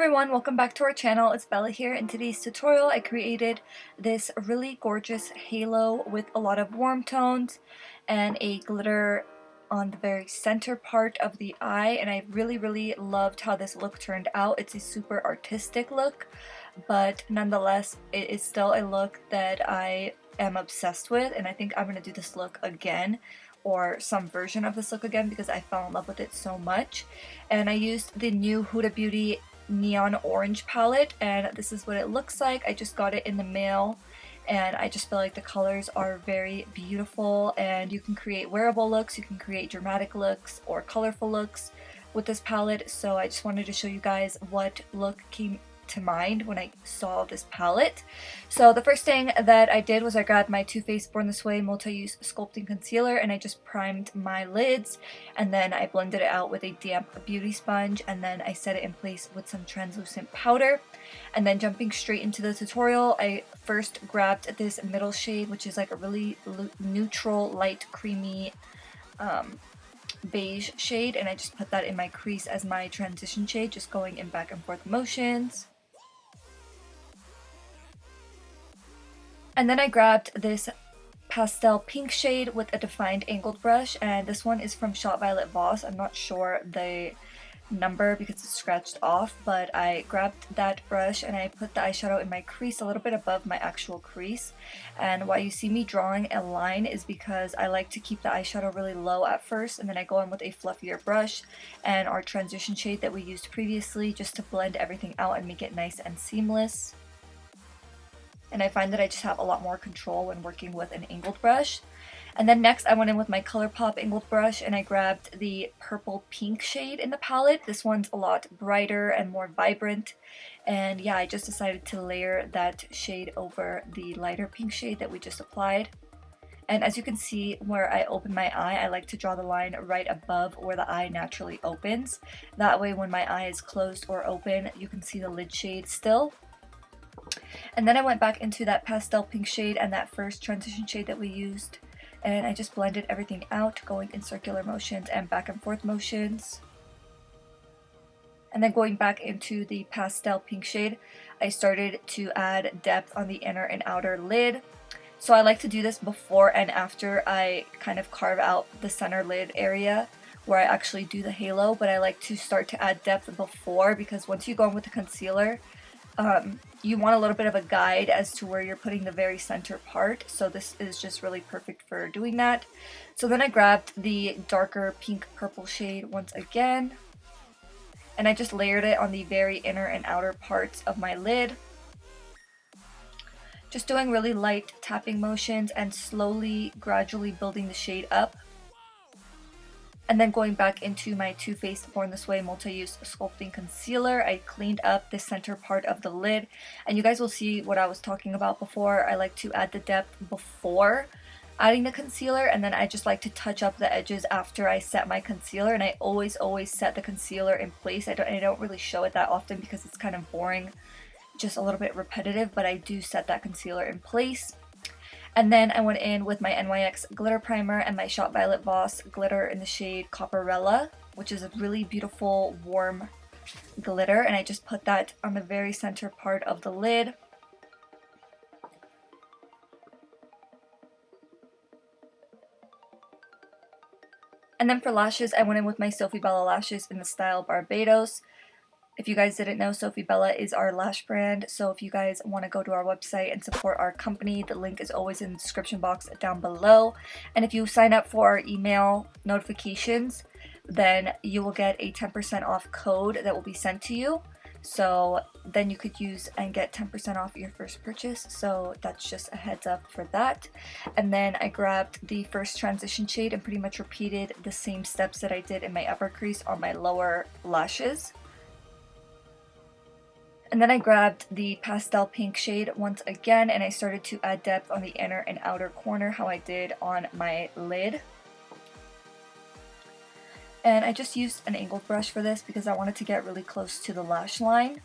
everyone, welcome back to our channel. It's Bella here. In today's tutorial I created this really gorgeous halo with a lot of warm tones and a glitter on the very center part of the eye, and I really loved how this look turned out. It's a super artistic look, but nonetheless it is still a look that I am obsessed with, and I think I'm going to do this look again, or some version of this look again, because I fell in love with it so much. And I used the new Huda Beauty neon orange palette, and this is what it looks like. I just got it in the mail, and I just feel like the colors are very beautiful, and you can create wearable looks, you can create dramatic looks or colorful looks with this palette. So I just wanted to show you guys what look came to mind when I saw this palette. So the first thing that I did was I grabbed my Too Faced Born This Way multi-use sculpting concealer, and I just primed my lids, and then I blended it out with a damp beauty sponge, and then I set it in place with some translucent powder. And then jumping straight into the tutorial, I first grabbed this middle shade, which is like a really neutral light creamy beige shade, and I just put that in my crease as my transition shade, just going in back and forth motions. And then I grabbed this pastel pink shade with a defined angled brush, and this one is from Shot Violet Voss. I'm not sure the number because it's scratched off, but I grabbed that brush and I put the eyeshadow in my crease a little bit above my actual crease. And why you see me drawing a line is because I like to keep the eyeshadow really low at first, and then I go in with a fluffier brush and our transition shade that we used previously, just to blend everything out and make it nice and seamless. And I find that I just have a lot more control when working with an angled brush. And then next I went in with my ColourPop angled brush, and I grabbed the purple pink shade in the palette. This one's a lot brighter and more vibrant, and yeah, I just decided to layer that shade over the lighter pink shade that we just applied. And as you can see where I open my eye, I like to draw the line right above where the eye naturally opens. That way when my eye is closed or open, you can see the lid shade still. And then I went back into that pastel pink shade and that first transition shade that we used, and I just blended everything out, going in circular motions and back and forth motions. And then going back into the pastel pink shade, I started to add depth on the inner and outer lid. So I like to do this before and after I kind of carve out the center lid area where I actually do the halo, but I like to start to add depth before, because once you go in with the concealer, you want a little bit of a guide as to where you're putting the very center part, so this is just really perfect for doing that. So then I grabbed the darker pink purple shade once again, and I just layered it on the very inner and outer parts of my lid, just doing really light tapping motions and slowly, gradually building the shade up. And then going back into my Too Faced Born This Way multi-use sculpting concealer, I cleaned up the center part of the lid, and you guys will see what I was talking about before. I like to add the depth before adding the concealer, and then I just like to touch up the edges after I set my concealer. And I always set the concealer in place. I don't really show it that often because it's kind of boring, just a little bit repetitive, but I do set that concealer in place. And then I went in with my NYX glitter primer and my Shot Violet Voss glitter in the shade Copperella, which is a really beautiful warm glitter, and I just put that on the very center part of the lid. And then for lashes, I went in with my Sophie Bella lashes in the style Barbados. If you guys didn't know, Sophie Bella is our lash brand, so if you guys want to go to our website and support our company, the link is always in the description box down below. And if you sign up for our email notifications, then you will get a 10% off code that will be sent to you. So then you could use and get 10% off your first purchase, so that's just a heads up for that. And then I grabbed the first transition shade and pretty much repeated the same steps that I did in my upper crease on my lower lashes. And then I grabbed the pastel pink shade once again, and I started to add depth on the inner and outer corner, how I did on my lid. And I just used an angled brush for this because I wanted to get really close to the lash line.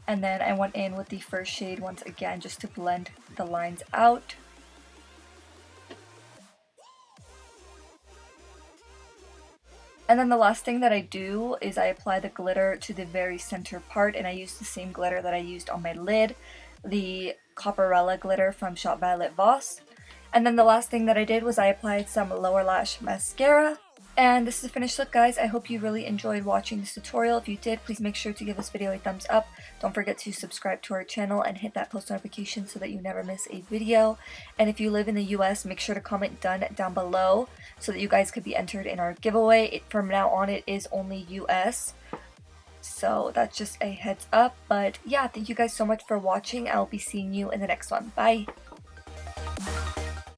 And then I went in with the first shade once again just to blend the lines out. And then the last thing that I do is I apply the glitter to the very center part, and I use the same glitter that I used on my lid, the Copperella glitter from Shop Violet Voss. And then the last thing that I did was I applied some lower lash mascara. And this is the finished look, guys. I hope you really enjoyed watching this tutorial. If you did, please make sure to give this video a thumbs up. Don't forget to subscribe to our channel and hit that post notification so that you never miss a video. And if you live in the US, make sure to comment done down below so that you guys could be entered in our giveaway. From now on, it is only US. So that's just a heads up. But yeah, thank you guys so much for watching. I'll be seeing you in the next one. Bye!